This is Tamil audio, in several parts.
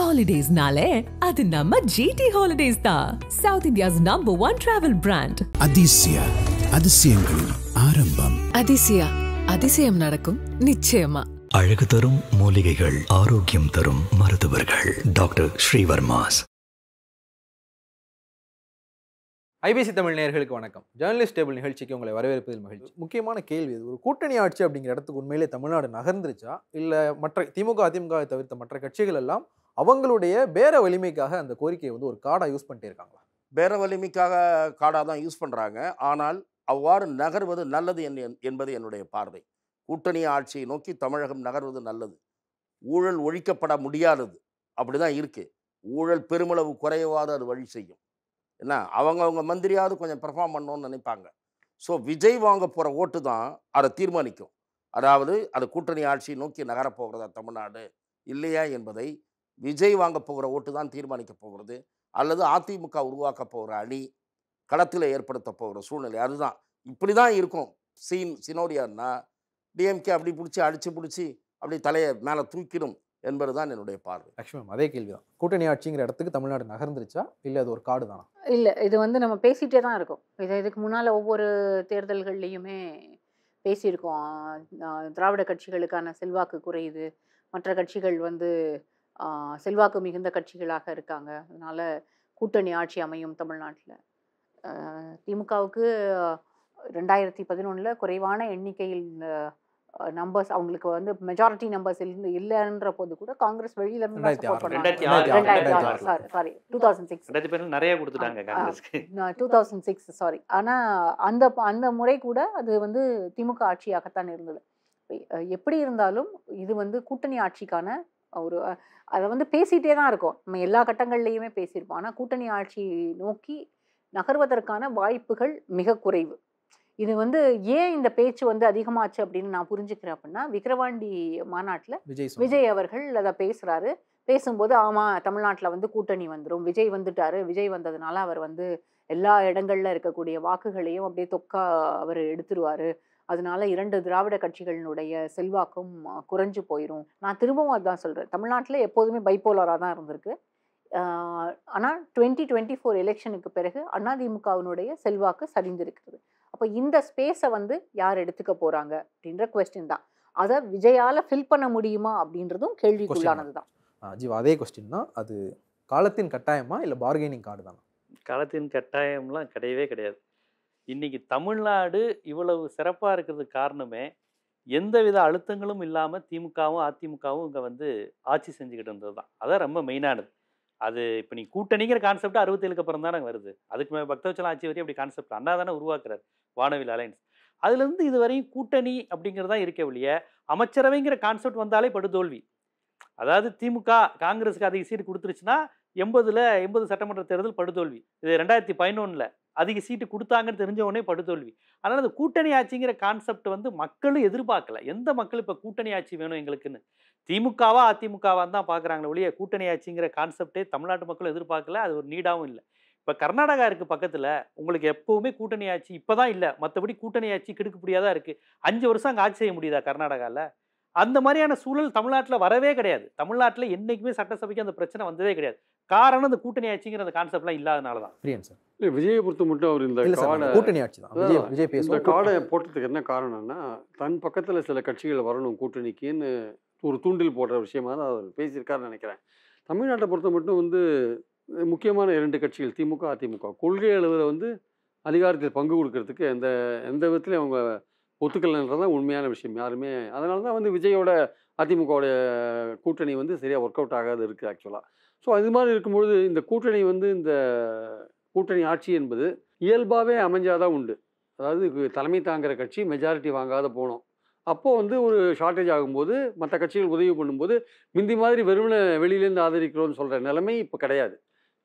Holidays-nale, adu namma GT Holidays da. South India's #1 travel brand. Athisaya அதிசயங்களின் ஆரம்பம். அதிசயா அதிசயம் நடக்கும் நிச்சயமா. அழகு தரும் மூலிகைகள், ஆரோக்கியம் தரும் மருத்துவர்கள். டாக்டர் ஸ்ரீவர்மாஸ். ஐபிசி தமிழ் நேயர்களுக்கு வணக்கம். ஜேர்னலிஸ்ட் டேபிள் நிகழ்ச்சிக்கு உங்களை வரவேற்பதில் மகிழ்ச்சி. முக்கியமான கேள்வி இது. ஒரு கூட்டணி ஆட்சி அப்படிங்கிற இடத்துக்கு உண்மையிலே தமிழ்நாடு நகர்ந்துருச்சா, இல்லை மற்ற திமுக அதிமுகவை தவிர்த்த மற்ற கட்சிகள் எல்லாம் அவங்களுடைய பேர வலிமைக்காக அந்த கோரிக்கையை ஒரு கார்டாக யூஸ் பண்ணிட்டே இருக்காங்களா? பேர வலிமைக்காக கார்டாக தான் யூஸ் பண்ணுறாங்க. ஆனால் அவ்வாறு நகர்வது நல்லது என்பது என்னுடைய பார்வை. கூட்டணி ஆட்சியை நோக்கி தமிழகம் நகர்வது நல்லது. ஊழல் ஒழிக்கப்பட முடியாதது அப்படி தான் இருக்குது. ஊழல் பெருமளவு குறைவாத அது வழி செய்யும். என்ன, அவங்க மந்திரியாவது கொஞ்சம் பெர்ஃபார்ம் பண்ணணும்னு நினைப்பாங்க. ஸோ விஜய் வாங்க போகிற ஓட்டு தான் அதை தீர்மானிக்கும். அதாவது அது கூட்டணி ஆட்சியை நோக்கி நகரப்போகிறதா தமிழ்நாடு இல்லையா என்பதை விஜய் வாங்க போகிற ஓட்டு தான் தீர்மானிக்க போகிறது. அல்லது அதிமுக உருவாக்க போகிற அணி களத்தில் ஏற்படுத்த போகிற சூழ்நிலை அதுதான். இப்படி தான் இருக்கும். சினோரியான்னா டிஎம்கே அப்படி பிடிச்சி அடித்து பிடிச்சி அப்படி தலையை மேலே தூக்கிடும் என்பது தான் என்னுடைய பார்வை. லக்ஷ்மி, அதே கேள்வி தான். கூட்டணி ஆட்சிங்கிற இடத்துக்கு தமிழ்நாடு நகர்ந்துருச்சா, இல்லை அது ஒரு கார்டு தானா? இல்லை, இது நம்ம பேசிகிட்டே தான் இருக்கோம். இதுக்கு முன்னால் ஒவ்வொரு தேர்தல்கள்லேயுமே பேசியிருக்கோம். திராவிட கட்சிகளுக்கான செல்வாக்கு குறையுது, மற்ற கட்சிகள் செல்வாக்கு மிகுந்த கட்சிகளாக இருக்காங்க, அதனால் கூட்டணி ஆட்சி அமையும் தமிழ்நாட்டில். திமுகவுக்கு 2011 குறைவான எண்ணிக்கையில் நம்பர்ஸ், அவங்களுக்கு மெஜாரிட்டி நம்பர்ஸ் இல்லைன்ற போது கூட காங்கிரஸ் வெளியில இருந்து சப்போர்ட் பண்ணாங்க. Sorry 2006 sorry. ஆனா அந்த முறை கூட அது திமுக ஆட்சியாகத்தான் இருந்தது. எப்படி இருந்தாலும் இது கூட்டணி ஆட்சிக்கான ஒரு அதை பேசிட்டே தான் இருக்கோம். நம்ம எல்லா கட்டங்கள்லையுமே பேசியிருப்போம். ஆனால் கூட்டணி ஆட்சி நோக்கி நகர்வதற்கான வாய்ப்புகள் மிக குறைவு. இது ஏன் இந்த பேச்சு அதிகமாச்சு அப்படின்னு நான் புரிஞ்சுக்கிறேன் அப்படின்னா, விக்கிரவாண்டி மாநாட்டில் விஜய் அவர்கள் அதை பேசுகிறாரு. பேசும்போது ஆமாம், தமிழ்நாட்டில் கூட்டணி வந்துடும், விஜய் வந்துட்டாரு, விஜய் வந்ததுனால அவர் எல்லா இடங்களில் இருக்கக்கூடிய வாக்குகளையும் அப்படியே தொக்கா அவர் எடுத்துருவார், அதனால 2 திராவிட கட்சிகளினுடைய செல்வாக்கும் குறைஞ்சு போயிடும். நான் திரும்பவும் அதுதான் சொல்கிறேன். தமிழ்நாட்டில் எப்போதுமே பைப்போலராக தான் இருந்திருக்கு. ஆனால் 2024 எலெக்ஷனுக்கு பிறகு அதிமுகவினுடைய செல்வாக்கு சரிந்திருக்கிறது. அப்போ இந்த ஸ்பேஸை யார் எடுத்துக்க போகிறாங்க அப்படின்ற கொஸ்டின் தான். அதை விஜயால் ஃபில் பண்ண முடியுமா அப்படின்றதும் கேள்விக்குள்ளானது தான். ஜீவா, அதே கொஸ்டின் தான். அது காலத்தின் கட்டாயமா இல்லை பார்கெனிங் கார்டு தானா? காலத்தின் கட்டாயம்லாம் கிடையவே கிடையாது. இன்றைக்கி தமிழ்நாடு இவ்வளவு சிறப்பாக இருக்கிறதுக்கு காரணமே எந்தவித அழுத்தங்களும் இல்லாமல் திமுகவும் அதிமுகவும் இங்கே ஆட்சி செஞ்சுக்கிட்டு இருந்தது தான். அதான் ரொம்ப மெயினானது. அது இப்போ நீ கூட்டணிங்கிற கான்செப்ட் 67க்கு அப்புறம் தானே வருது. அதுக்கு பக்தவச்சலம் ஆட்சி வரையும் அப்படி கான்செப்ட் அண்ணா தானே உருவாக்குறாரு, வானவில் அலைன்ஸ். அதுலேருந்து இதுவரையும் கூட்டணி அப்படிங்கிறதா இருக்க ஒழிய அமைச்சரவைங்கிற கான்செப்ட் வந்தாலே படுதோல்வி. அதாவது திமுக காங்கிரஸுக்கு அதிக சீட்டு கொடுத்துருச்சுன்னா 80 சட்டமன்ற தேர்தல் படுதோல்வி. இது 2011 அதிக சீட்டு கொடுத்தாங்கன்னு தெரிஞ்ச உடனே படுதோல்வி. அதனால் அந்த கூட்டணி ஆட்சிங்கிற கான்செப்ட் மக்களும் எதிர்பார்க்கல. எந்த மக்கள் இப்போ கூட்டணி ஆட்சி வேணும் எங்களுக்குன்னு திமுகவா அதிமுகவா தான் பார்க்குறாங்களே ஒழிய கூட்டணி ஆட்சிங்கிற கான்செப்டே தமிழ்நாட்டு மக்களும் எதிர்பார்க்கல. அது ஒரு நீடாகவும் இல்லை. இப்போ கர்நாடகா இருக்குது பக்கத்தில், உங்களுக்கு எப்போவுமே கூட்டணி ஆட்சி இப்போ தான் இல்லை, மற்றபடி கூட்டணி ஆட்சி கெடுக்கக்கூடியதாக இருக்குது. 5 வருஷம் அங்கே ஆட்சி செய்ய முடியுதா கர்நாடகாவில்? அந்த மாதிரியான சூழல் தமிழ்நாட்டில் வரவே கிடையாது. தமிழ்நாட்டில் என்றைக்குமே சட்டசபைக்கு அந்த பிரச்சனை வந்ததே கிடையாது. காரணம் இந்த கூட்டணி ஆட்சிங்கிற அந்த கான்செப்ட்லாம் இல்லாதனால தான். பிரியன் சார், இல்லை விஜயை பொறுத்த மட்டும் அவர் இந்த கூட்டணி ஆட்சி தான் விஜய் பேசுகிற கார்டை போட்டதுக்கு என்ன காரணம்னா, தன் பக்கத்தில் சில கட்சிகள் வரணும் கூட்டணிக்குன்னு ஒரு தூண்டில் போடுற விஷயமா தான் அவர் பேசியிருக்காருன்னு நினைக்கிறேன். தமிழ்நாட்டை பொறுத்த மட்டும் முக்கியமான 2 கட்சிகள் திமுக அதிமுக கொள்கை அளவில் அதிகாரத்தில் பங்கு கொடுக்கறதுக்கு எந்த விதத்துலையும் அவங்க ஒத்துக்கலைன்றதான் உண்மையான விஷயம். யாருமே அதனால தான் விஜயோட அதிமுகவோட கூட்டணி சரியாக ஒர்க் அவுட் ஆகாது இருக்குது ஆக்சுவலாக. ஸோ அது மாதிரி இருக்கும்பொழுது இந்த கூட்டணி இந்த கூட்டணி ஆட்சி என்பது இயல்பாகவே அமைஞ்சாதான் உண்டு. அதாவது தலைமை தாங்கிற கட்சி மெஜாரிட்டி வாங்காத போனோம். அப்போது ஒரு ஷார்ட்டேஜ் ஆகும்போது மற்ற கட்சிகள் உதவி பண்ணும்போது முந்தி மாதிரி வெறுமனை வெளியிலேருந்து ஆதரிக்கிறோன்னு சொல்கிற நிலைமை இப்போ கிடையாது.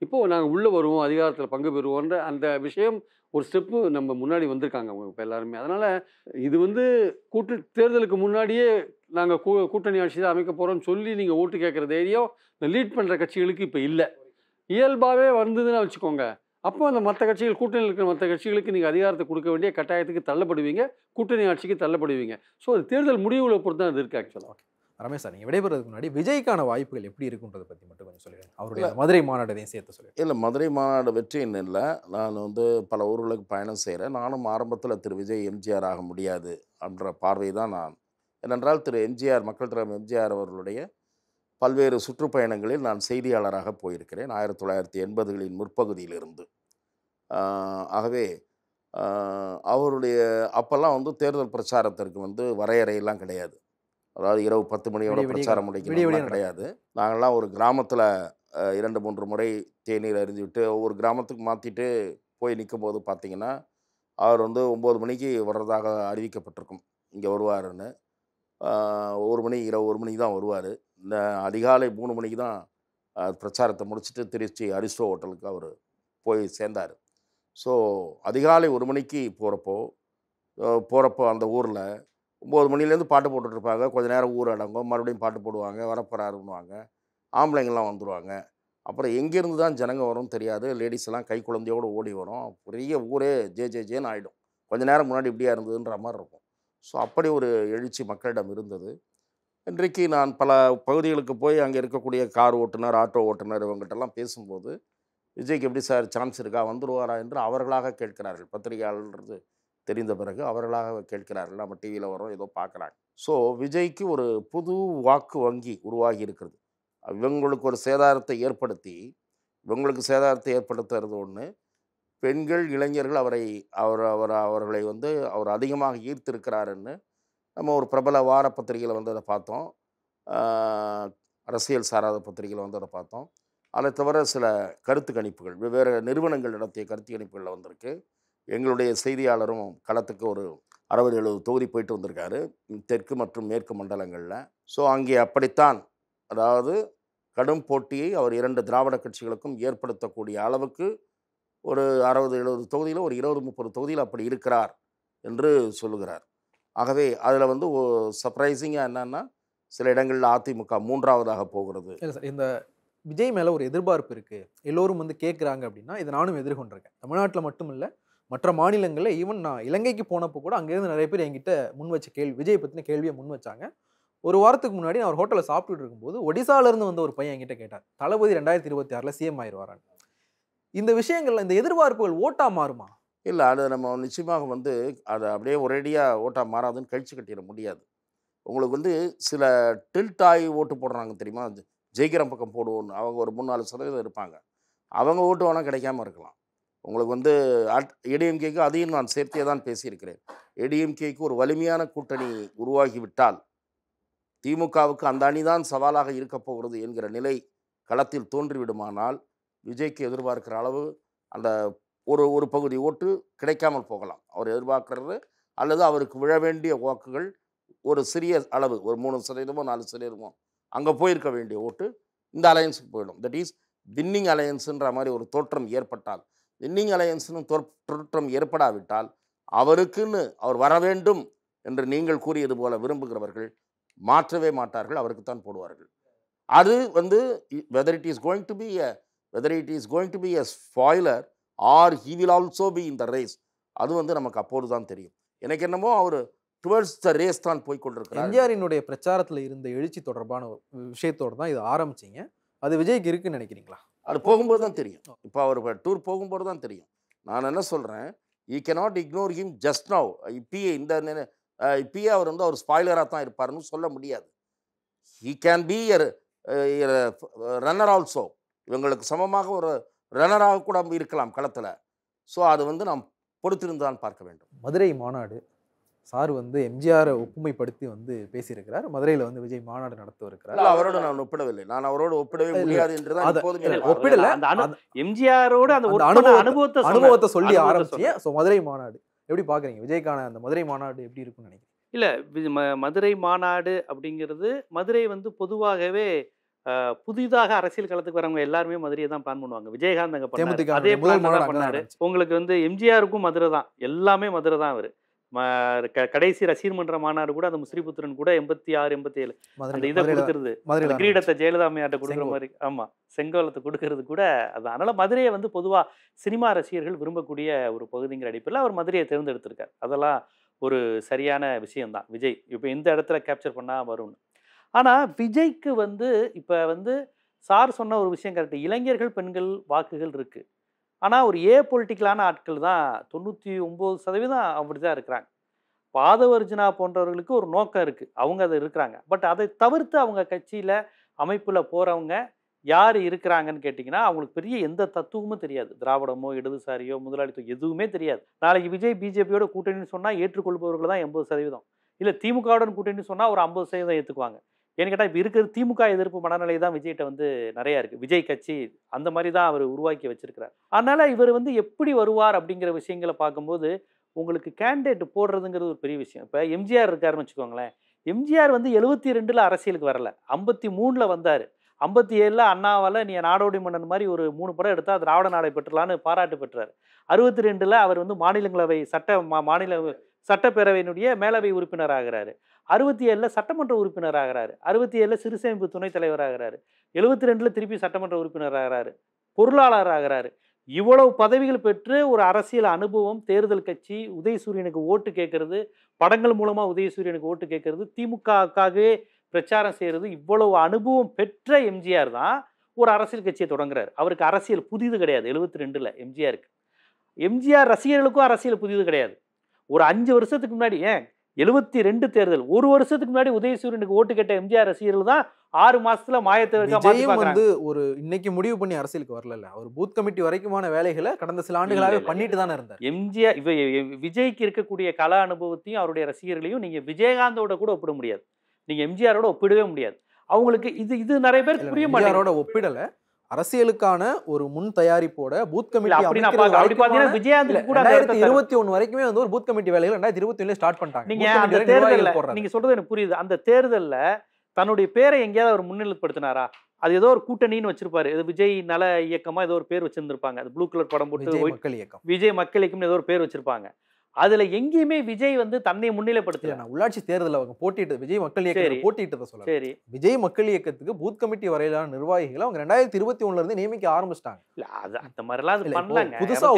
இப்போது நாங்கள் உள்ளே வருவோம், அதிகாரத்தில் பங்கு பெறுவோன்ற அந்த விஷயம் ஒரு ஸ்டெப்பு நம்ம முன்னாடி வந்திருக்காங்க அவங்க இப்போ எல்லாருமே. அதனால் இது தேர்தலுக்கு முன்னாடியே நாங்கள் கூட்டணி ஆட்சி தான் அமைக்க போகிறோம்னு சொல்லி நீங்கள் ஓட்டு கேட்குற தைரியம் லீட் பண்ணுற கட்சிகளுக்கு இப்போ இல்லை. இயல்பாகவே வந்ததுன்னு வச்சுக்கோங்க, அப்போ அந்த மற்ற கட்சிகள் கூட்டணியில் இருக்கிற மற்ற கட்சிகளுக்கு நீங்கள் அதிகாரத்தை கொடுக்க வேண்டிய கட்டாயத்துக்கு தள்ளப்படுவீங்க, கூட்டணி ஆட்சிக்கு தள்ளப்படுவீங்க. ஸோ அது தேர்தல் முடிவுகளை பொறுத்து தான் அது இருக்குது ஆக்சுவலாக. ரமேஷ் சார், நீங்கள் விடைபெறதுக்கு முன்னாடி விஜய்க்கான வாய்ப்புகள் எப்படி இருக்குன்றதை பற்றி மட்டும் கொஞ்சம் சொல்லிடுங்க. அவருடைய மதுரை மாநாட்டையும் சேர்த்து சொல்லிடுங்க. இல்லை, மதுரை மாநாடு வெற்றின்னு இல்லை. நான் பல ஊர்களுக்கு பயணம் செய்கிறேன். நானும் ஆரம்பத்தில் திரு விஜய் எம்ஜிஆர் ஆக முடியாது அப்படின்ற பார்வை தான் நான். ஏனென்றால் திரு எம்ஜிஆர், மக்கள் தலைவர் எம்ஜிஆர் அவர்களுடைய பல்வேறு சுற்றுப்பயணங்களில் நான் செய்தியாளராக போயிருக்கிறேன் 1980களின் முற்பகுதியிலிருந்து. ஆகவே அவருடைய அப்போல்லாம் தேர்தல் பிரச்சாரத்திற்கு வரையறையெல்லாம் கிடையாது. அதாவது இரவு 10 மணியோட பிரச்சாரம் முடிக்கணும் கிடையாது. நாங்கள்லாம் ஒரு கிராமத்தில் 2-3 முறை தேநீர் அருந்திவிட்டு ஒவ்வொரு கிராமத்துக்கு மாற்றிட்டு போய் நிற்கும்போது பார்த்தீங்கன்னா, அவர் 9 மணிக்கு வர்றதாக அறிவிக்கப்பட்டிருக்கும், இங்கே வருவாருன்னு. 1 மணி, இரவு 1 மணிக்கு தான் வருவார். இந்த அதிகாலை 3 மணிக்கு தான் பிரச்சாரத்தை முடிச்சுட்டு திருச்சி அரிஸ்டோ ஹோட்டலுக்கு அவர் போய் சேர்ந்தார். ஸோ அதிகாலை 1 மணிக்கு போகிறப்போ அந்த ஊரில் 9 மணிலேருந்து பாட்டு போட்டுட்ருப்பாங்க. கொஞ்சம் நேரம் ஊர் அடங்கும், மறுபடியும் பாட்டு போடுவாங்க, வரப்போறாருன்னுவாங்க. ஆம்பளைங்கள்லாம் வந்துடுவாங்க. அப்புறம் எங்கேருந்து தான் ஜனங்க வரும்னு தெரியாது. லேடிஸ் எல்லாம் கை குழந்தையோடு ஓடி வரும். பெரிய ஊரே ஜேன்னு ஆகிடும். கொஞ்சம் நேரம் முன்னாடி இப்படியா இருந்ததுன்ற மாதிரி இருக்கும். ஸோ அப்படி ஒரு எழுச்சி மக்களிடம் இருந்தது. இன்றைக்கு நான் பல பகுதிகளுக்கு போய் அங்கே இருக்கக்கூடிய கார் ஓட்டுநர், ஆட்டோ ஓட்டுநர் இவங்ககிட்டலாம் பேசும்போது, விஜய்க்கு எப்படி சார் சான்ஸ் இருக்கா, வந்துடுவாரா என்று அவர்களாக கேட்கிறார்கள். பத்திரிகையாளர்ன்றது தெரிந்த பிறகு அவர்களாக கேட்கிறார்கள். நம்ம டிவியில் வரோம், ஏதோ பார்க்குறாங்க. ஸோ விஜய்க்கு ஒரு புது வாக்கு வங்கி உருவாகி இருக்கிறது. இவங்களுக்கு ஒரு சேதாரத்தை ஏற்படுத்துறது ஒன்று. பெண்கள், இளைஞர்கள் அவர்களை அவர் அதிகமாக ஈர்த்திருக்கிறாருன்னு நம்ம ஒரு பிரபல வார பத்திரிகையில் அதை பார்த்தோம். அரசியல் சாராத பத்திரிகையில் அதை பார்த்தோம். அதை தவிர சில கருத்து கணிப்புகள், வெவ்வேறு நிறுவனங்கள் நடத்திய கருத்து கணிப்புகளில் வந்திருக்கு. எங்களுடைய செய்தியாளரும் களத்துக்கு ஒரு 60-70 தொகுதி போயிட்டு வந்திருக்காரு, தெற்கு மற்றும் மேற்கு மண்டலங்களில். ஸோ அங்கே அப்படித்தான், அதாவது கடும் போட்டியை அவர் 2 திராவிட கட்சிகளுக்கும் ஏற்படுத்தக்கூடிய அளவுக்கு ஒரு 60-70 தொகுதியில் ஒரு 20-30 தொகுதியில் அப்படி இருக்கிறார் என்று சொல்லுகிறார். ஆகவே அதில் சர்ப்ரைசிங்காக என்னன்னா, சில இடங்களில் அதிமுக 3ஆவதாக போகிறது. இல்லை சார், இந்த விஜய் மேலே ஒரு எதிர்பார்ப்பு இருக்குது, எல்லோரும் கேட்குறாங்க அப்படின்னா, இதை நானும் எதிர்கொண்டிருக்கேன். தமிழ்நாட்டில் மட்டும் இல்லை, மற்ற மாநிலங்களில், ஈவன் நான் இலங்கைக்கு போனப்போ கூட அங்கேருந்து நிறைய பேர் என்கிட்ட முன் வச்ச விஜய் பற்றின கேள்வியை முன் வச்சாங்க. ஒரு வாரத்துக்கு முன்னாடி நான் ஒரு ஹோட்டலில் சாப்பிட்டுட்டு இருக்கும்போது ஒடிசாலேருந்து ஒரு பையன் என்கிட்ட கேட்டார், தளபதி 2026 சிஎம் ஆயிடுவாரான்னு. இந்த விஷயங்கள்ல இந்த எதிர்பார்ப்புகள் ஓட்டா மாறுமா? இல்லை, அது நம்ம நிச்சயமாக அதை அப்படியே ஒரேடியாக ஓட்டா மாறாதுன்னு கழிச்சு கட்டிட முடியாது. உங்களுக்கு சில டில்டாய் ஓட்டு போடுறாங்க தெரியுமா, ஜெயிக்கிற பக்கம் போடுவோன்னு. அவங்க ஒரு 3-4% இருப்பாங்க. அவங்க ஓட்டு வேணால் கிடைக்காம இருக்கலாம். உங்களுக்கு ஏடிஎம்கேக்கு அதையும் நான் சேர்த்தே தான் பேசியிருக்கிறேன். ஏடிஎம்கேக்கு ஒரு வலிமையான கூட்டணி உருவாகிவிட்டால் திமுகவுக்கு அந்த அணிதான் சவாலாக இருக்க போகிறது என்கிற நிலை களத்தில் தோன்றிவிடுமானால், விஜய்க்கு எதிர்பார்க்கிற அளவு அந்த ஒரு பகுதி ஓட்டு கிடைக்காமல் போகலாம். அவர் எதிர்பார்க்கிறது, அல்லது அவருக்கு விழ வேண்டிய வாக்குகள் ஒரு சிறிய அளவு, ஒரு 3%, 4% அங்கே போயிருக்க வேண்டிய ஓட்டு இந்த அலையன்ஸுக்கு போயிடும். தட் இஸ் வின்னிங் அலையன்ஸுன்ற மாதிரி ஒரு தோற்றம் ஏற்பட்டால், வின்னிங் அலையன்ஸ்னு தோற்றம் ஏற்படாவிட்டால், அவருக்குன்னு அவர் வர வேண்டும் என்று நீங்கள் கூறியது போல விரும்புகிறவர்கள் மாற்றவே மாட்டார்கள், அவருக்குத்தான் போடுவார்கள். அது whether it is going to be a spoiler or he will also be in the race, அது நமக்கு அப்போது தான் தெரியும். எனக்கு என்னமோ அவர் டுவர்ட்ஸ் த ரேஸ் தான் போய் கொண்டிருக்கிறார். எம்ஜிஆரினுடைய பிரச்சாரத்தில் இருந்த எழுச்சி தொடர்பான விஷயத்தோடு தான் இது ஆரம்பிச்சிங்க. அது விஜய்க்கு இருக்குன்னு நினைக்கிறீங்களா? அது போகும்போது தான் தெரியும். இப்போ அவர் டூர் போகும்போது தான் தெரியும். நான் என்ன சொல்கிறேன், you cannot ignore him just now. இப்பயே அவர் ஸ்பாய்லராக தான் இருப்பாருன்னு சொல்ல முடியாது. He can be runner also. இவங்களுக்கு சமமாக ஒரு ரன்னராக கூட இருக்கலாம் களத்தில். ஸோ அது நாம் பொறுத்திருந்து தான் பார்க்க வேண்டும். மதுரை மாநாடு சார் எம்ஜிஆரை ஒப்புமைப்படுத்தி பேசியிருக்கிறார். மதுரையில் விஜய் மாநாடு நடத்தவிருக்கிறார். அவரோடு நான் ஒப்பிடவில்லை, நான் அவரோடு ஒப்பிடவே முடியாது என்றுதான் ஒப்பிடல. எம்ஜிஆரோட அந்த அனுபவத்தை சொல்லி ஆரம்பிச்சீங்க. ஸோ மதுரை மாநாடு எப்படி பார்க்குறீங்க? விஜய்க்கான அந்த மதுரை மாநாடு எப்படி இருக்குன்னு நினைக்கிறீங்க? இல்லை, மதுரை மாநாடு அப்படிங்கிறது, மதுரை பொதுவாகவே புதிதாக அரசியல் களத்துக்கு வரவங்க எல்லாருமே மதுரையை தான் பிளான் பண்ணுவாங்க. விஜயகாந்த் அங்கே பண்ணாரு, அதே பிளான் தான் பண்ணாரு. உங்களுக்கு எம்ஜிஆருக்கும் மதுரை தான், எல்லாமே மதுரை தான். அவர் கடைசி ரசிகர் மன்ற மாநாடு கூட அந்த முஸ்ரீபுத்திரன் கூட 86, 87 அந்த இதை கொடுக்கறது, கிரீடத்தை ஜெயலலிதா அம்மையார்ட்ட கொடுக்குற மாதிரி, ஆமா, செங்கோலத்தை கொடுக்கறது கூட அதான். அதனால மதுரையை பொதுவா சினிமா ரசிகர்கள் விரும்பக்கூடிய ஒரு பகுதிங்கிற அடிப்படையில் அவர் மதுரையை தேர்ந்தெடுத்திருக்கார். அதெல்லாம் ஒரு சரியான விஷயம்தான். விஜய் இப்போ எந்த இடத்துல கேப்சர் பண்ணா வரும்னு. ஆனால் விஜய்க்கு வந்து இப்போ வந்து சார் சொன்ன ஒரு விஷயம் கரெக்டு, இளைஞர்கள் பெண்கள் வாக்குகள் இருக்குது. ஆனால் ஒரு பொலிட்டிக்கலான ஆட்கள் தான் 99% அப்படி தான் இருக்கிறாங்க. பாதவர்ஜுனா போன்றவர்களுக்கு ஒரு நோக்கம் இருக்குது, அவங்க அது இருக்கிறாங்க. பட் அதை தவிர்த்து அவங்க கட்சியில் அமைப்பில் போகிறவங்க யார் இருக்கிறாங்கன்னு கேட்டிங்கன்னா அவங்களுக்கு பெரிய எந்த தத்துவமும் தெரியாது. திராவிடமோ இடதுசாரியோ முதலாளித்துவம் எதுவுமே தெரியாது. நாளைக்கு விஜய் பிஜேபியோட கூட்டணின்னு சொன்னால் ஏற்றுக்கொள்பவர்கள் தான் 80%. இல்லை திமுகவுடன் கூட்டணின்னு சொன்னால் ஒரு 50% ஏற்றுக்குவாங்க. ஏன்னு கேட்டால் இப்போ இருக்கிற திமுக எதிர்ப்பு மனநிலை தான் விஜய்கிட்ட வந்து நிறையா இருக்குது. விஜய் கட்சி அந்த மாதிரி தான் அவர் உருவாக்கி வச்சிருக்கிறார். அதனால் இவர் வந்து எப்படி வருவார் அப்படிங்கிற விஷயங்களை பார்க்கும்போது உங்களுக்கு கேண்டிடேட் போடுறதுங்கிறது ஒரு பெரிய விஷயம். இப்போ எம்ஜிஆர் இருக்காருன்னு வச்சுக்கோங்களேன். எம்ஜிஆர் வந்து 72 அரசியலுக்கு வரல, 53 வந்தார். 57 அண்ணாவால் நீ நாடோடி மன்னன் மாதிரி ஒரு 3 படம் எடுத்தால் திராவிட நாடை பெற்றலான்னு பாராட்டு பெற்றார். 62 அவர் வந்து மாநிலங்களவை மாநில சட்டப்பேரவையினுடைய மேலவை உறுப்பினர் ஆகிறாரு. 67 சட்டமன்ற உறுப்பினர் ஆகிறாரு. 67 சிறுசேமிப்பு துணைத் தலைவர் ஆகிறாரு. 72 திருப்பி சட்டமன்ற உறுப்பினர் ஆகிறாரு, பொருளாளர் ஆகிறாரு. இவ்வளவு பதவிகள் பெற்று ஒரு அரசியல் அனுபவம், தேர்தல் கட்சி, உதயசூரியனுக்கு ஓட்டு கேட்கறது, படங்கள் மூலமாக உதயசூரியனுக்கு ஓட்டு கேட்கறது, திமுகவுக்காகவே பிரச்சாரம் செய்கிறது, இவ்வளவு அனுபவம் பெற்ற எம்ஜிஆர் தான் ஒரு அரசியல் கட்சியை தொடங்குறாரு. அவருக்கு அரசியல் புதிது கிடையாது. 72 எம்ஜிஆருக்கு. எம்ஜிஆர் ரசிகர்களுக்கும் அரசியல் புதிது கிடையாது. ஒரு 5 வருஷத்துக்கு முன்னாடி, 72 தேர்தல், ஒரு வருஷத்துக்கு முன்னாடி உதயசூரியனுக்கு ஓட்டு கேட்ட எம்ஜிஆர் ரசிகர்கள் தான் 6 மாசத்துல மாயத்தை வந்து ஒரு இன்னைக்கு முடிவு பண்ணி அரசியலுக்கு வரல. அவர் பூத் கமிட்டி வரைக்குமான வேலைகளை கடந்த சில ஆண்டுகளாகவே பண்ணிட்டு தானே இருந்தார். எம்ஜிஆர் விஜய்க்கு இருக்கக்கூடிய கலா அனுபவத்தையும் அவருடைய ரசிகர்களையும் நீங்க விஜயகாந்தோட கூட ஒப்பிட முடியாது, நீங்க எம்ஜிஆரோட ஒப்பிடவே முடியாது. அவங்களுக்கு இது நிறைய பேர் புரிய மாட்டேங்குது. ஒப்பிடல, அரசியலுக்கான ஒரு முன் தயாரிப்போட பூத் கமிட்டி அப்படி பாத்தீங்கன்னா விஜயகாந்த் கூட 2021 வரைக்குமே வந்து ஒரு பூத் கமிட்டி வேலைகள் 2021 ஸ்டார்ட் பண்ணிட்டாங்க. நீங்க அந்த தேர்தல்ல நீங்க சொல்றது எனக்கு புரியுது. அந்த தேர்தல்ல தன்னுடைய பேரை எங்கேயாவது அவர் முன்னிலைப்படுத்தினாரா? அது ஏதோ ஒரு கூட்டணின்னு வச்சிருப்பாரு, இது விஜய் நல இயக்கமா ஏதோ ஒரு பேர் வச்சிருந்திருப்பாங்க. அது ப்ளூ கலர் படம் போட்டு விஜய் மக்கள் இயக்கம் ஏதோ ஒரு பேர் வச்சிருப்பாங்க. அதுல எங்கேயுமே விஜய் வந்து தன்னை முன்னிலைப்படுத்தல. உள்ளாட்சி தேர்தல் அவங்க போட்டிட்டு விஜய் மக்கள் இயக்கம் போட்டிட்டு சொல்ல. சரி, விஜய் மக்கள் இயக்கத்துக்கு பூத் கமிட்டி வரையிலான நிர்வாகிகளை அவங்க 2021 இருந்து நியமிக்க ஆரம்பிச்சிட்டாங்க. இல்ல அது அந்த மாதிரிலாம் அது பண்ணலாங்க. புதுசா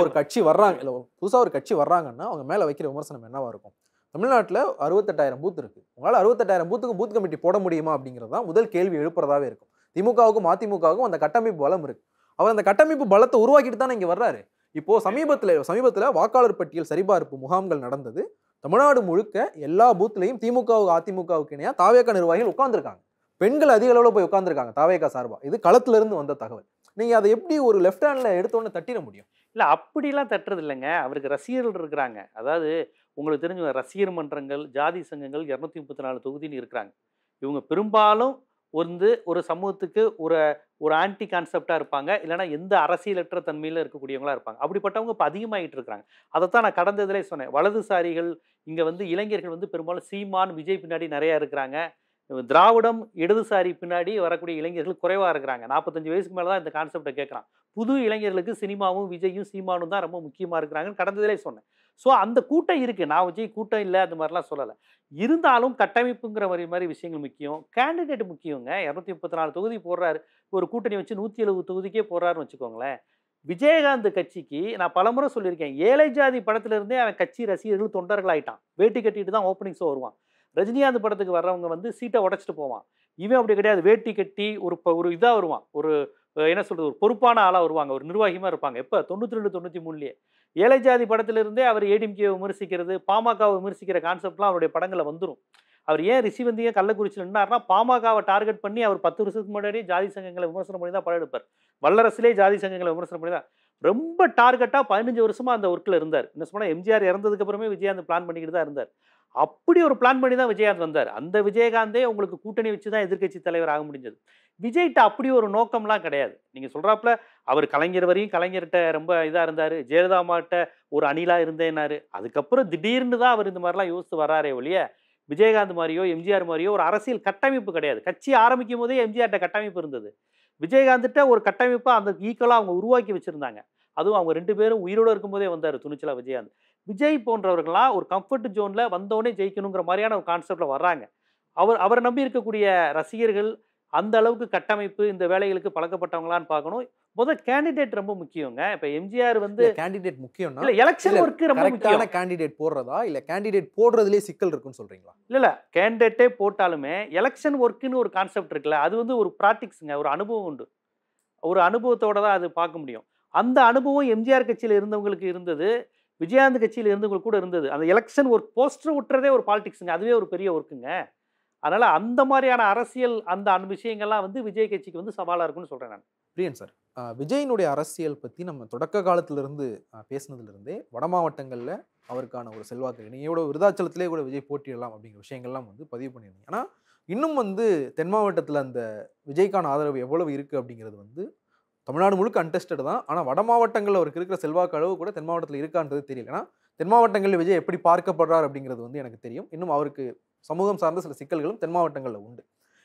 ஒரு கட்சி வர்றாங்கன்னா அவங்க மேல வைக்கிற விமர்சனம் என்னவா இருக்கும்? தமிழ்நாட்டில் 68,000 பூத் இருக்கு. உங்களால் 68,000 பூத்துக்கு பூத் கமிட்டி போட முடியுமா அப்படிங்கிறது தான் முதல் கேள்வி எழுப்புறதாவே இருக்கும். திமுகவுக்கும் அதிமுகவுக்கும் அந்த கட்டமைப்பு பலம் இருக்கு. அவர் அந்த கட்டமைப்பு பலத்தை உருவாக்கிட்டு தானே இங்க வர்றாரு. இப்போ சமீபத்தில் வாக்காளர் பட்டியல் சரிபார்ப்பு முகாம்கள் நடந்தது. தமிழ்நாடு முழுக்க எல்லா பூத்லையும் திமுகவுக்கு அதிமுகவுக்கு இணையா தாவேகா நிர்வாகிகள் உட்கார்ந்துருக்காங்க. பெண்கள் அதிக அளவில் போய் உட்கார்ந்துருக்காங்க தாவேகா சார்பா. இது களத்துல இருந்து வந்த தகவல். நீங்க அதை எப்படி ஒரு லெஃப்ட் ஹேண்ட்ல எடுத்தோன்னு தட்டிட முடியும்? இல்ல அப்படிலாம் தட்டுறது இல்லைங்க. அவருக்கு ரசிகர்கள் இருக்கிறாங்க. அதாவது உங்களுக்கு தெரிஞ்ச ரசிகர் மன்றங்கள், ஜாதி சங்கங்கள் 234 தொகுதின்னு இருக்கிறாங்க. இவங்க பெரும்பாலும் ஒரு சமூகத்துக்கு ஒரு ஆன்டி கான்செப்டாக இருப்பாங்க, இல்லைனா எந்த அரசியலற்ற தன்மையில் இருக்கக்கூடியவங்களா இருப்பாங்க. அப்படிப்பட்டவங்க இப்போ அதிகமாகிட்டு இருக்கிறாங்க. அதைத்தான் நான் கடந்த இதிலே சொன்னேன். வலதுசாரிகள் இங்கே வந்து இளைஞர்கள் வந்து பெரும்பாலும் சீமான் விஜய் பின்னாடி நிறையா இருக்கிறாங்க. திராவிடம் இடதுசாரி பின்னாடி வரக்கூடிய இளைஞர்கள் குறைவாக இருக்கிறாங்க. 45 வயசுக்கு மேலே தான் இந்த கான்செப்டை கேட்குறான். புது இளைஞர்களுக்கு சினிமாவும் விஜயும் சீமானும் தான் ரொம்ப முக்கியமாக இருக்கிறாங்கன்னு கடந்ததிலே சொன்னேன். ஸோ அந்த கூட்டம் இருக்குது. நான் விஜய் கூட்டம் இல்லை அந்த மாதிரிலாம் சொல்லலை. இருந்தாலும் கட்டமைப்புங்கிற மாதிரி விஷயங்கள் முக்கியம். கேண்டிடேட் முக்கியங்க. 234 தொகுதி போடுறாரு. ஒரு கூட்டணி வச்சு 170 தொகுதிக்கே போடுறாருன்னு வச்சுக்கோங்களேன். விஜயகாந்த் கட்சிக்கு நான் பலமுறை சொல்லியிருக்கேன், ஏழை ஜாதி படத்திலிருந்தே அவன் கட்சி ரசிகர்கள் தொண்டர்கள் ஆகிட்டான். வேட்டி கட்டிட்டு தான் ஓப்பனிங் ஷோ வருவான். ரஜினிகாந்த் படத்துக்கு வர்றவங்க வந்து சீட்டை உடைச்சிட்டு போவான். இவன் அப்படி கிடையாது. வேட்டி கட்டி ஒரு இதாக வருவான். ஒரு என்ன சொல்கிறது, ஒரு பொறுப்பான ஆளாக வருவாங்க, ஒரு நிர்வாகியமாக இருப்பாங்க. எப்போ 92 93 ஏழை ஜாதி படத்திலிருந்தே அவர் ஏடிஎம்கேவை விமர்சிக்கிறது, பாமகவை விமர்சிக்கிற கான்செப்ட்லாம் அவருடைய படங்களில் வந்துடும். அவர் ஏன் ரிஷிவந்தியை கள்ளக்குறிச்சியில் நின்னார்னா பாமகவை டார்கெட் பண்ணி அவர் 10 வருஷத்துக்கு முன்னாடியே ஜாதி சங்கங்களை விமர்சனம் பண்ணி தான் படம் எடுப்பார். வல்லரசிலே ஜாதி சங்கங்களை விமர்சனம் பண்ணி தான் ரொம்ப டார்கெட்டாக 15 வருஷமாக அந்த ஒர்க்கில் இருந்தார். என்ன சொன்னால் எம்ஜிஆர் இறந்ததுக்கு அப்புறமே விஜயகாந்த் பிளான் பண்ணிக்கிட்டு தான் இருந்தார். அப்படி ஒரு பிளான் பண்ணி தான் விஜயகாந்த் வந்தார். அந்த விஜயகாந்தே உங்களுக்கு கூட்டணி வச்சு தான் எதிர்க்கட்சி தலைவர் ஆக முடிஞ்சது. விஜய்கிட்ட அப்படி ஒரு நோக்கம்லாம் கிடையாது. நீங்கள் சொல்கிறாப்புல அவர் கலைஞர் வரையும் கலைஞர்கிட்ட ரொம்ப இதாக இருந்தார். ஜெயலலிதாமாட்ட ஒரு அணிலாக இருந்தேன்னாரு. அதுக்கப்புறம் திடீர்னு தான் அவர் இந்த மாதிரிலாம் யோசித்து வராரே ஒழிய விஜயகாந்த் மாதிரியோ எம்ஜிஆர் மாதிரியோ ஒரு அரசியல் கட்டமைப்பு கிடையாது. கட்சி ஆரம்பிக்கும் போதே எம்ஜிஆர்கிட்ட கட்டமைப்பு இருந்தது. விஜயகாந்த்கிட்ட ஒரு கட்டமைப்பை அந்த ஈக்குவலாக அவங்க உருவாக்கி வச்சுருந்தாங்க. அதுவும் அவங்க 2 பேரும் உயிரோடு இருக்கும்போதே வந்தார் துணிச்சலா விஜயகாந்த். விஜய் போன்றவர்களாம் ஒரு கம்ஃபர்ட் ஜோனில் வந்தோடனே ஜெயிக்கணுங்கிற மாதிரியான ஒரு கான்செப்டில் வர்றாங்க. அவரை நம்பி இருக்கக்கூடிய ரசிகர்கள் அந்த அளவுக்கு கட்டமைப்பு இந்த வேலைகளுக்கு பழக்கப்பட்டவங்களான்னு பார்க்கணும். முதல் கேண்டிடேட் ரொம்ப முக்கியங்க. இப்போ எம்ஜிஆர் வந்து கேண்டிடேட் முக்கியம்னா இல்லை எலெக்ஷன் ஒர்க்கு ரொம்ப முக்கியம். கரெக்டான கேண்டிடேட் போடுறதா இல்லை கேண்டிடேட் போடுறதுலேயே சிக்கல் இருக்குன்னு சொல்கிறீங்களா? இல்லை கேண்டிடேட்டே போட்டாலுமே எலெக்ஷன் ஒர்க்குன்னு ஒரு கான்செப்ட் இருக்குல்ல, அது வந்து ஒரு ப்ராக்டிக்ஸுங்க, ஒரு அனுபவம் உண்டு. ஒரு அனுபவத்தோட தான் அது பார்க்க முடியும். அந்த அனுபவம் எம்ஜிஆர் கட்சியில் இருந்தவங்களுக்கு இருந்தது, விஜயகாந்த் கட்சியில் இருந்தவங்களுக்கு கூட இருந்தது. அந்த எலெக்ஷன் ஒர்க் போஸ்டர் ஒட்டுறதே ஒரு பாலிடிக்ஸுங்க, அதுவே ஒரு பெரிய ஒர்க்குங்க. அதனால் அந்த மாதிரியான அரசியல் அந்த விஷயங்கள்லாம் வந்து விஜய் கட்சிக்கு வந்து சவாலாக இருக்குன்னு சொல்கிறேன் நான். பிரியன் சார், விஜயினுடைய அரசியல் பற்றி நம்ம தொடக்க காலத்திலிருந்து பேசினதுலேருந்தே வட மாவட்டங்களில் அவருக்கான ஒரு செல்வாக்கு, நீங்களோட விருதாச்சலத்திலே கூட விஜய் போட்டியிடலாம் அப்படிங்கிற விஷயங்கள்லாம் வந்து பதிவு பண்ணியிருந்தீங்க. ஆனால் இன்னும் வந்து தென் மாவட்டத்தில் அந்த விஜய்க்கான ஆதரவு எவ்வளவு இருக்குது அப்படிங்கிறது வந்து தமிழ்நாடு முழுக்க அன்டெஸ்டட் தான். ஆனால் வட மாவட்டங்களில் அவருக்கு இருக்கிற செல்வாக்கு அளவு கூட தென் மாவட்டத்தில் இருக்கான்றது தெரியல. ஏன்னா தென் மாவட்டங்களில் விஜய் எப்படி பார்க்கப்படுறார் அப்படிங்கிறது வந்து எனக்கு தெரியும். இன்னும் அவருக்கு சமூகம் சார்ந்த சில சிக்கல்களும் தென் மாவட்டங்களில் உண்டு.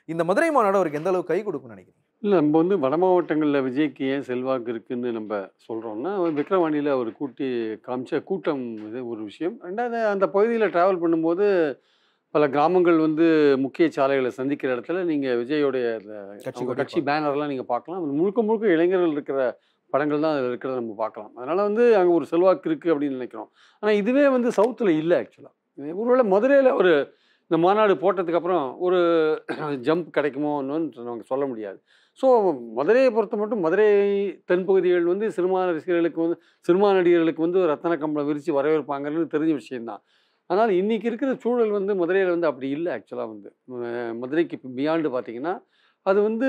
இந்த மதுரை மாநாடு அவருக்கு எந்த அளவுக்கு கை கொடுக்கும்னு நினைக்கிறீங்க? இல்லை, நம்ம வந்து வட மாவட்டங்களில் விஜய்க்கு ஏன் செல்வாக்கு இருக்குதுன்னு நம்ம சொல்கிறோம்னா, விக்ரவாண்டியில் அவர் காமிச்ச கூட்டம் இது ஒரு விஷயம். ரெண்டாவது, அந்த பகுதியில் ட்ராவல் பண்ணும்போது பல கிராமங்கள் வந்து முக்கிய சாலைகளை சந்திக்கிற இடத்துல நீங்கள் விஜயோடைய கட்சி பேனர்லாம் நீங்கள் பார்க்கலாம். அது முழுக்க முழுக்க இளைஞர்கள் இருக்கிற படங்கள் தான் அதில் இருக்கிறத நம்ம பார்க்கலாம். அதனால் வந்து அங்கே ஒரு செல்வாக்கு இருக்குது அப்படின்னு நினைக்கிறோம். ஆனால் இதுவே வந்து சவுத்தில் இல்லை. ஆக்சுவலாக ஒருவேளை மதுரையில் ஒரு இந்த மாநாடு போட்டதுக்கப்புறம் ஒரு ஜம்ப் கிடைக்குமோன்னு நாங்கள் சொல்ல முடியாது. ஸோ மதுரையை பொறுத்த மட்டும் மதுரை தென்பகுதிகள் வந்து சினிமா ரசிகர்களுக்கு வந்து சினிமா நடிகர்களுக்கு வந்து ரத்தன கம்பளம் விரித்து வரவேற்பாங்கன்னு தெரிஞ்ச விஷயந்தான். ஆனால் இன்றைக்கி இருக்கிற சூழல் வந்து மதுரையில் வந்து அப்படி இல்லை. ஆக்சுவலாக வந்து மதுரைக்கு பியாண்டு பார்த்தீங்கன்னா அது வந்து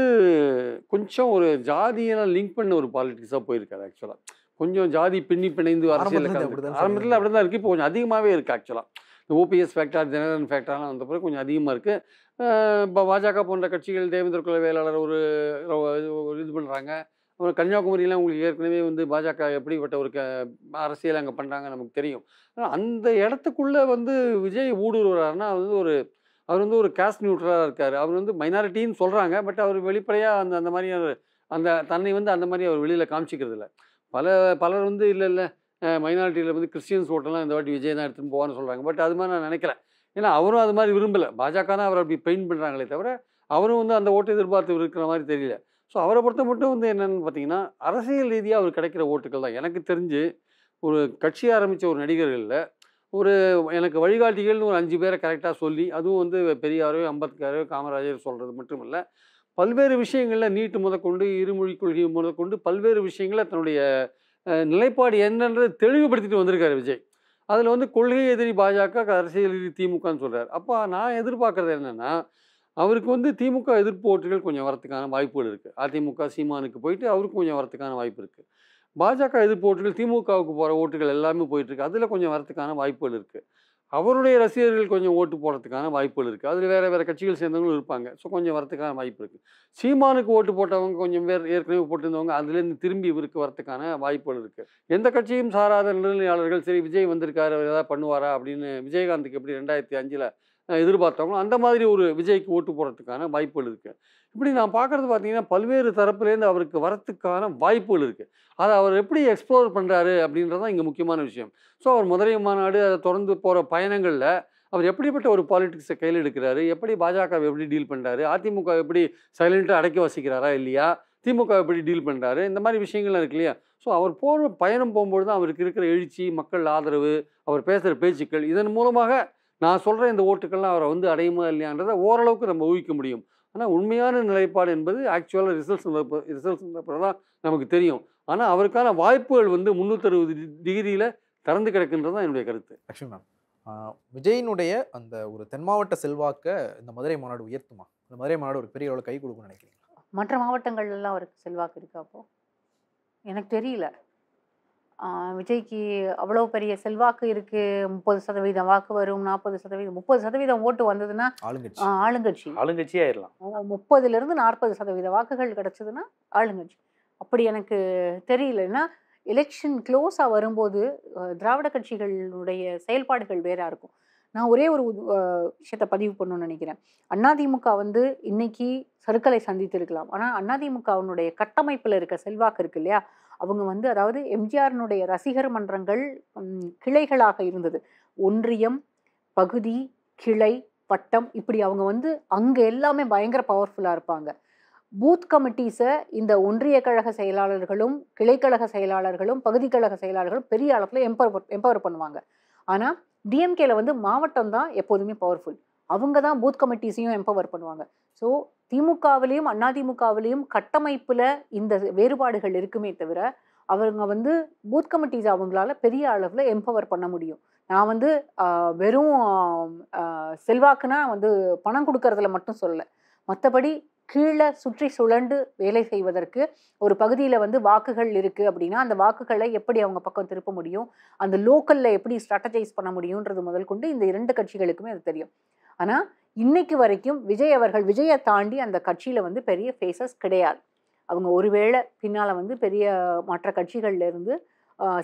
கொஞ்சம் ஒரு ஜாதியெல்லாம் லிங்க் பண்ண ஒரு பாலிட்டிக்ஸாக போயிருக்காரு. ஆக்சுவலாக கொஞ்சம் ஜாதி பிணைந்து அரசியல் ஆரம்பத்தில் அப்படி தான் இருக்குது. இப்போ கொஞ்சம் அதிகமாகவே இருக்குது. ஆக்சுவலாக இந்த ஓபிஎஸ் ஃபேக்டர், ஜனரன் ஃபேக்டர்லாம் வந்த பிறகு கொஞ்சம் அதிகமாக இருக்குது. இப்போ பாஜக போன்ற கட்சிகள் தேவேந்திர குல வேளாளர் ஒரு இது பண்ணுறாங்க. அப்புறம் கன்னியாகுமரியில் உங்களுக்கு ஏற்கனவே வந்து பாஜக எப்படிப்பட்ட ஒரு அரசியல் அங்கே பண்ணுறாங்க நமக்கு தெரியும். ஆனால் அந்த இடத்துக்குள்ளே வந்து விஜய் ஊடுருவாருன்னா அவர் வந்து ஒரு காஸ்ட் நியூட்ரலாக இருக்கார். அவர் வந்து மைனாரிட்டின்னு சொல்கிறாங்க. பட் அவர் வெளிப்படையாக அந்த மாதிரி தன்னை வந்து அந்த மாதிரி அவர் வெளியில் காமிச்சிக்கிறது இல்லை. பலர் வந்து இல்லை மைனாரிட்டியில் வந்து கிறிஸ்டியன்ஸ் ஓட்டெல்லாம் இந்த வாட்டி விஜய் தான் எடுத்துன்னு போவான்னு சொல்கிறாங்க. பட் அது மாதிரி நான் நினைக்கிறேன். ஏன்னா அவரும் அது மாதிரி விரும்பலை. பாஜக தான் அவர் அப்படி பெயிண்ட் பண்ணுறாங்களே தவிர அவரும் வந்து அந்த ஓட்டை எதிர்பார்த்து இருக்கிற மாதிரி தெரியல. ஸோ அவரை பொறுத்த மட்டும் வந்து என்னென்னு பார்த்தீங்கன்னா அரசியல் ரீதியாக அவர் கிடைக்கிற ஓட்டுகள் தான். எனக்கு தெரிஞ்சு ஒரு கட்சி ஆரம்பித்த ஒரு நடிகர்களில் எனக்கு வழிகாட்டிகள்னு ஒரு 5 பேரை கரெக்டாக சொல்லி, அதுவும் வந்து பெரியாரோ அம்பேத்கரோ காமராஜர் சொல்கிறது மட்டும் இல்லை, பல்வேறு விஷயங்களில் நீட்டு முதற்கொண்டு இருமொழி கொள்கை முதற்கொண்டு பல்வேறு விஷயங்களில் தன்னுடைய நிலைப்பாடு என்னன்றதை தெளிவுபடுத்திட்டு வந்திருக்காரு விஜய். அதில் வந்து கொள்கை எதிரி பாஜக, அரசியல் எதிரி திமுகன்னு சொல்கிறார். அப்போ நான் எதிர்பார்க்குறது என்னென்னா, அவருக்கு வந்து திமுக எதிர்ப்பு ஓட்டுகள் கொஞ்சம் வரத்துக்கான வாய்ப்புகள் இருக்குது. அதிமுக சீமானுக்கு போயிட்டு அவருக்கு கொஞ்சம் வரத்துக்கான வாய்ப்பு இருக்குது. பாஜக எதிர்ப்பு ஓட்டுகள் திமுகவுக்கு போகிற ஓட்டுகள் எல்லாமே போயிட்டுருக்கு. அதில் கொஞ்சம் வரத்துக்கான வாய்ப்புகள் இருக்குது. அவருடைய ரசிகர்கள் கொஞ்சம் ஓட்டு போடுறதுக்கான வாய்ப்புகள் இருக்குது. அதில் வேறு கட்சிகள் சேர்ந்தவங்களும் இருப்பாங்க. ஸோ கொஞ்சம் வரத்துக்கான வாய்ப்பு இருக்குது. சீமானுக்கு ஓட்டு போட்டவங்க கொஞ்சம் பேர் ஏற்கனவே போட்டிருந்தவங்க அதுலேருந்து திரும்பி இவருக்கு வரத்துக்கான வாய்ப்புகள் இருக்குது. எந்த கட்சியும் சாராத நிலையாளர்கள் சரி விஜய் வந்திருக்காரு, அவர் ஏதாவது பண்ணுவாரா அப்படின்னு விஜயகாந்துக்கு எப்படி 2005 எதிர்பார்த்தவங்களும் அந்த மாதிரி ஒரு விஜய்க்கு ஓட்டு போடுறதுக்கான வாய்ப்புகள் இருக்குது. இப்படி நான் பார்க்குறது பார்த்தீங்கன்னா பல்வேறு தரப்புலேருந்து அவருக்கு வரத்துக்கான வாய்ப்புகள் இருக்குது. அதை அவர் எப்படி எக்ஸ்ப்ளோர் பண்ணுறாரு அப்படின்றது தான் இங்கே முக்கியமான விஷயம். ஸோ அவர் மதுரை மாநாடு அதை தொடர்ந்து போகிற பயணங்களில் அவர் எப்படிப்பட்ட ஒரு பாலிடிக்ஸை கையில் எடுக்கிறாரு, எப்படி பாஜகவை எப்படி டீல் பண்ணுறாரு, அதிமுக எப்படி சைலண்ட்டாக அடக்கி வசிக்கிறாரா இல்லையா, திமுக எப்படி டீல் பண்ணுறாரு, இந்த மாதிரி விஷயங்கள்லாம் இருக்கு இல்லையா. ஸோ அவர் போகிற பயணம் போகும்போது தான் அவருக்கு இருக்கிற எழுச்சி, மக்கள் ஆதரவு, அவர் பேசுகிற பேச்சுக்கள், இதன் மூலமாக நான் சொல்கிற இந்த ஓட்டுக்கள்லாம் அவரை வந்து அடையுமா இல்லையான்றதை ஓரளவுக்கு நம்ம ஊகிக்க முடியும். ஆனால் உண்மையான நிலைப்பாடு என்பது ஆக்சுவலாக ரிசல்ட்ஸ் தான் நமக்கு தெரியும். ஆனால் அவருக்கான வாய்ப்புகள் வந்து 360 டிகிரியில் திறந்து கிடக்குன்றது தான் என்னுடைய கருத்து. லக்ஷ்மி மேம், விஜயினுடைய அந்த ஒரு தென் மாவட்ட செல்வாக்க இந்த மதுரை மாநாடு உயர்த்துமா? இந்த மதுரை மாநாடு ஒரு பெரிய அளவில் கை கொடுக்கும்னு நினைக்கிறீங்களா? மற்ற மாவட்டங்கள்லாம் அவருக்கு செல்வாக்கு இருக்கா? அப்போ எனக்கு தெரியல. விஜய்க்கு அவ்வளோ பெரிய செல்வாக்கு இருக்குது. 30% வாக்கு வரும், 40%, 30% ஓட்டு வந்ததுன்னா ஆளுங்கட்சி ஆயிடலாம். 30லேருந்து 40% வாக்குகள் கிடச்சதுன்னா ஆளுங்கட்சி. அப்படி எனக்கு தெரியலன்னா எலெக்ஷன் க்ளோஸாக வரும்போது திராவிட கட்சிகளுடைய செயல்பாடுகள் வேறாக இருக்கும். நான் ஒரே ஒரு விஷயத்தை பதிவு பண்ணணும்னு நினைக்கிறேன். அதிமுக வந்து இன்னைக்கு சறுக்கலை சந்தித்திருக்கலாம். ஆனால் அதிமுகவினுடைய கட்டமைப்பில் இருக்க செல்வாக்கு இருக்கு இல்லையா, அவங்க வந்து அதாவது எம்ஜிஆரினுடைய ரசிகர் மன்றங்கள் கிளைகளாக இருந்தது. ஒன்றியம், பகுதி, கிளை, வட்டம், இப்படி அவங்க வந்து அங்கே எல்லாமே பயங்கர பவர்ஃபுல்லாக இருப்பாங்க. பூத் கமிட்டிஸை இந்த ஒன்றிய கழக செயலாளர்களும் கிளைக்கழக செயலாளர்களும் பகுதி கழக செயலாளர்களும் பெரிய அளவில் எம்பவர் பண்ணுவாங்க. ஆனால் டிஎம்கேல வந்து மாவட்டம் தான் எப்போதுமே பவர்ஃபுல். அவங்க தான் பூத் கமிட்டிஸையும் எம்பவர் பண்ணுவாங்க. ஸோ திமுகவிலையும் அதிமுகவிலையும் கட்டமைப்பில் இந்த வேறுபாடுகள் இருக்குமே தவிர அவங்க வந்து பூத் கமிட்டிஸ் அவங்களால பெரிய அளவில் எம்பவர் பண்ண முடியும். நான் வந்து வெறும் செல்வாக்குனா வந்து பணம் கொடுக்கறதுல மட்டும் சொல்லலை, மற்றபடி கீழே சுற்றி சுழண்டு வேலை செய்வதற்கு ஒரு பகுதியில் வந்து வாக்குகள் இருக்குது அப்படின்னா அந்த வாக்குகளை எப்படி அவங்க பக்கம் திருப்ப முடியும், அந்த லோக்கலில் எப்படி ஸ்ட்ராட்டஜைஸ் பண்ண முடியுன்றது முதல் கொண்டு இந்த 2 கட்சிகளுக்குமே அது தெரியும். ஆனால் இன்னைக்கு வரைக்கும் விஜயை தாண்டி அந்த கட்சியில் வந்து பெரிய ஃபேஸஸ் கிடையாது. அவங்க ஒருவேளை பின்னால் வந்து பெரிய மற்ற கட்சிகள்லேருந்து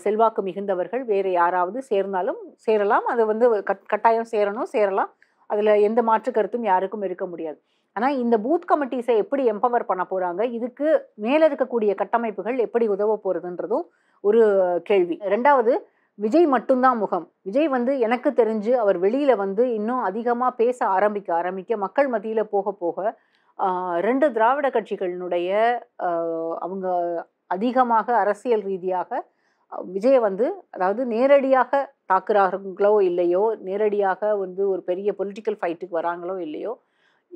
செல்வாக்கு மிகுந்தவர்கள் வேறு யாராவது சேர்ந்தாலும் சேரலாம். அது வந்து கட்டாயம் சேரலாம். அதில் எந்த மாற்று கருத்தும் யாருக்கும் இருக்க முடியாது. ஆனால் இந்த பூத் கமிட்டிஸை எப்படி எம்பவர் பண்ண போகிறாங்க, இதுக்கு மேலே இருக்கக்கூடிய கட்டமைப்புகள் எப்படி உதவ போகிறதுன்றதும் ஒரு கேள்வி. 2வது, விஜய் மட்டும்தான் முகம். விஜய் வந்து எனக்கு தெரிஞ்சு அவர் வெளியில் வந்து இன்னும் அதிகமாக பேச ஆரம்பிக்க மக்கள் மத்தியில் போக 2 திராவிட கட்சிகளினுடைய அவங்க அதிகமாக அரசியல் ரீதியாக விஜயை வந்து அதாவது நேரடியாக தாக்குறாங்களோ இல்லையோ, நேரடியாக வந்து ஒரு பெரிய பொலிட்டிக்கல் ஃபைட்டுக்கு வராங்களோ இல்லையோ,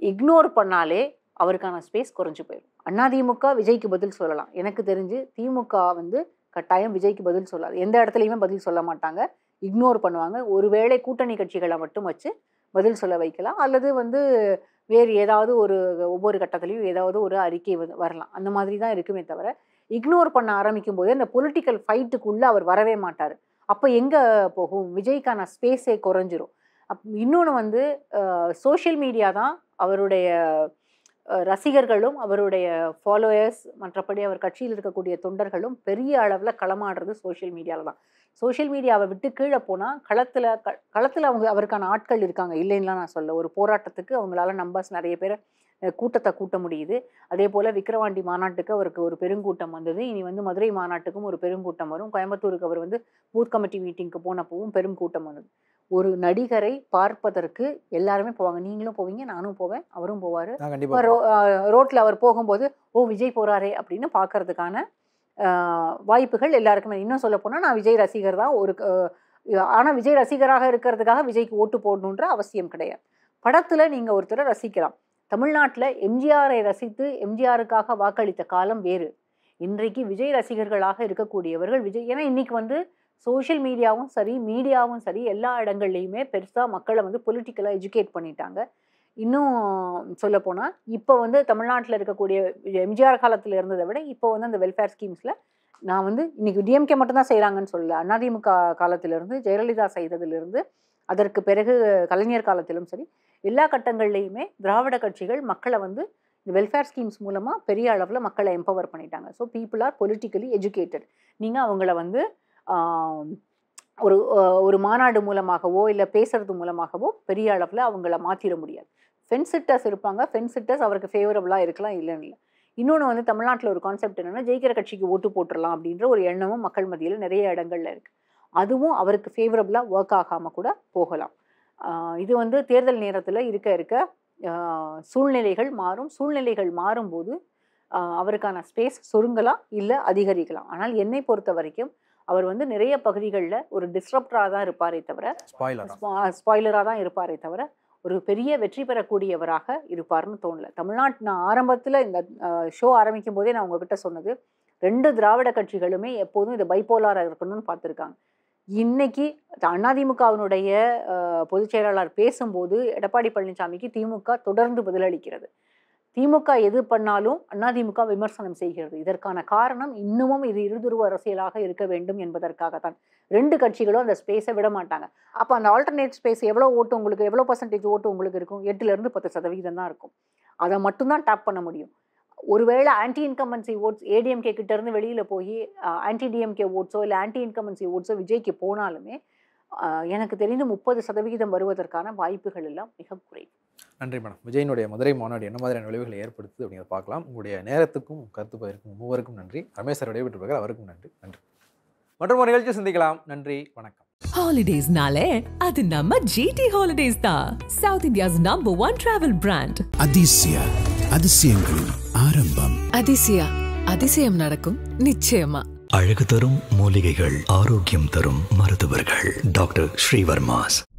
இக்னோர் பண்ணாலே அவருக்கான ஸ்பேஸ் குறைஞ்சி போயிடும். அதிமுக விஜய்க்கு பதில் சொல்லலாம். எனக்கு தெரிஞ்சு திமுக வந்து கட்டாயம் விஜய்க்கு பதில் சொல்லாது. எந்த இடத்துலையுமே பதில் சொல்ல மாட்டாங்க, இக்னோர் பண்ணுவாங்க. ஒருவேளை கூட்டணி கட்சிகளை மட்டும் வச்சு பதில் சொல்ல வைக்கலாம், அல்லது வந்து வேறு ஏதாவது ஒவ்வொரு கட்டத்திலையும் ஏதாவது ஒரு அறிக்கை வரலாம். அந்த மாதிரி தான் இருக்குமே தவிர இக்னோர் பண்ண ஆரம்பிக்கும் போது அந்த பொலிட்டிக்கல் ஃபைட்டுக்குள்ளே அவர் வரவே மாட்டார். அப்போ எங்கே போகும், விஜய்க்கான ஸ்பேஸே குறைஞ்சிரும். இன்னொன்று வந்து சோஷியல் மீடியா தான் அவருடைய ரசிகர்களும் அவருடைய ஃபாலோயர்ஸ் மற்றபடி அவர் கட்சியில் இருக்கக்கூடிய தொண்டர்களும் பெரிய அளவில் களமாடுறது சோஷியல் மீடியாவில் தான். சோஷியல் மீடியாவை விட்டு கீழே போனால் களத்தில் அவருக்கான ஆட்கள் இருக்காங்க, இல்லைன்னா நான் சொல்ல. ஒரு போராட்டத்துக்கு அவங்களால நம்பர்ஸ் நிறைய பேர் கூட்டத்தை கூட்ட முடியுது. அதே போல் விக்கிரவாண்டி மாநாட்டுக்கு அவருக்கு ஒரு பெருங்கூட்டம் வந்தது. இனி வந்து மதுரை மாநாட்டுக்கும் ஒரு பெருங்கூட்டம் வரும். கோயம்புத்தூருக்கு அவர் வந்து பூத் கமிட்டி மீட்டிங்க்கு போனப்பவும் பெரும் கூட்டம் வந்தது. ஒரு நடிகரை பார்ப்பதற்கு எல்லாருமே போவாங்க. நீங்களும் போவீங்க, நானும் போவேன், அவரும் போவார். ரோட்டில் அவர் போகும்போது விஜய் போகிறாரே அப்படின்னு பார்க்கறதுக்கான வாய்ப்புகள் எல்லாருக்குமே. இன்னும் சொல்ல போனால் நான் விஜய் ரசிகர் தான். ஆனால் விஜய் ரசிகராக இருக்கிறதுக்காக விஜய்க்கு ஓட்டு போடணுன்ற அவசியம் கிடையாது. படத்தில் நீங்கள் ஒருத்தரை ரசிக்கலாம். தமிழ்நாட்டில் எம்ஜிஆரை ரசித்து எம்ஜிஆருக்காக வாக்களித்த காலம் வேறு. இன்றைக்கு விஜய் ரசிகர்களாக இருக்கக்கூடியவர்கள் விஜய், ஏன்னா இன்னைக்கு வந்து சோஷியல் மீடியாவும் சரி மீடியாவும் சரி எல்லா இடங்கள்லையுமே பெருசாக மக்களை வந்து பொலிட்டிக்கலாக எஜுகேட் பண்ணிட்டாங்க. இன்னும் சொல்லப்போனால் இப்போ வந்து தமிழ்நாட்டில் இருக்கக்கூடிய எம்ஜிஆர் காலத்தில் இருந்ததை விட இப்போ வந்து அந்த வெல்ஃபேர் ஸ்கீம்ஸில் நான் வந்து இன்றைக்கி டிஎம்கே மட்டும்தான் செய்கிறாங்கன்னு சொல்லல. அதிமுக காலத்திலிருந்து ஜெயலலிதா செய்ததிலிருந்து அதற்கு பிறகு கலைஞர் காலத்திலும் சரி எல்லா கட்டங்கள்லையுமே திராவிட கட்சிகள் மக்களை வந்து இந்த வெல்ஃபேர் ஸ்கீம்ஸ் மூலமாக பெரிய அளவில் மக்களை எம்பவர் பண்ணிட்டாங்க. So people are politically educated. நீங்கள் அவங்கள வந்து ஒரு மாநாடு மூலமாகவோ இல்லை பேசுறது மூலமாகவோ பெரிய அளவில் அவங்கள மாற்றிட முடியாது. ஃபென்சிட்டர்ஸ் இருப்பாங்க, ஃபென்சிட்டர்ஸ் அவருக்கு ஃபேவரபுளாக இருக்கலாம், இல்லைன்னு இல்லை. இன்னொன்று வந்து தமிழ்நாட்டில் ஒரு கான்செப்ட் என்னென்னா ஜெயிக்கிற கட்சிக்கு ஓட்டு போட்டுடலாம் அப்படின்ற ஒரு எண்ணமும் மக்கள் மத்தியில் நிறைய இடங்கள்ல இருக்குது. அதுவும் அவருக்கு ஃபேவரபுளாக ஒர்க் ஆகாமல் கூட போகலாம். இது வந்து தேர்தல் நேரத்தில் இருக்க சூழ்நிலைகள் மாறும். சூழ்நிலைகள் மாறும்போது அவருக்கான ஸ்பேஸ் சுருங்கலாம் இல்லை அதிகரிக்கலாம். ஆனால் என்னை பொறுத்த வரைக்கும் அவர் வந்து நிறைய பகுதிகளில் ஒரு டிஸ்ரப்டராக தான் இருப்பாரே தவிர ஸ்பாய்லராக தான் இருப்பாரே தவிர ஒரு பெரிய வெற்றி பெறக்கூடியவராக இருப்பார்னு தோணலை. நான் ஆரம்பத்தில் இந்த ஷோ ஆரம்பிக்கும் போதே நான் உங்ககிட்ட சொன்னது 2 திராவிட கட்சிகளுமே எப்போதும் இதை பைப்போலாராக இருக்கணும்னு பார்த்துருக்காங்க. இன்னைக்கு அதிமுகவினுடைய பொதுச் செயலாளர் பேசும்போது எடப்பாடி பழனிசாமிக்கு திமுக தொடர்ந்து பதிலளிக்கிறது. திமுக எது பண்ணாலும் அதிமுக விமர்சனம் செய்கிறது. இதற்கான காரணம் இன்னமும் இது இருதுருவ அரசியலாக இருக்க வேண்டும் என்பதற்காகத்தான். 2 கட்சிகளும் அந்த ஸ்பேஸை விட மாட்டாங்க. அப்போ அந்த ஆல்டர்னேட் ஸ்பேஸ் எவ்வளோ ஓட்டு உங்களுக்கு, எவ்வளோ % ஓட்டு உங்களுக்கு இருக்கும்? 8% 10% தான் இருக்கும். அதை மட்டும்தான் டேப் பண்ண முடியும். ஒருவேளை ஆன்டி இன்கம்பன்சி ஓட்ஸ் ஏடிஎம்கே கிட்ட இருந்து வெளியில் போய் ஆன்டி டிஎம்கே ஓட்ஸோ இல்லை ஆன்டி இன்கம்பன்சி ஓட்ஸோ விஜய்க்கு போனாலுமே எனக்கு தெரிந்து 30% வருவதற்கான வாய்ப்புகள் எல்லாம் மிக குறைவு. நன்றி மேடம். விஜயினுடைய மதுரை மாநாடு என்ன மாதிரியான விளைவுகளை ஏற்படுத்துது அப்படிங்கிறத பார்க்கலாம். உங்களுடைய நேரத்துக்கும் கருத்து பகிர்க்கும் மூவருக்கும் நன்றி. ரமேஷ் சார் விடைபெற்று அவருக்கும் நன்றி. மற்றும் ஒரு நிகழ்ச்சி சந்திக்கலாம். நன்றி, வணக்கம். ஹாலிடேஸ்னாலே அது நம்ம GT ஹாலிடேஸ் தான். South India's number 1 travel brand Athisaya அதிசயங்களின் ஆரம்பம். அதிசயா, அதிசயம் நடக்கும் நிச்சயமா. அழகு தரும் மூலிகைகள், ஆரோக்கியம் தரும் மருத்துவர்கள். டாக்டர் ஸ்ரீவர்மாஸ்.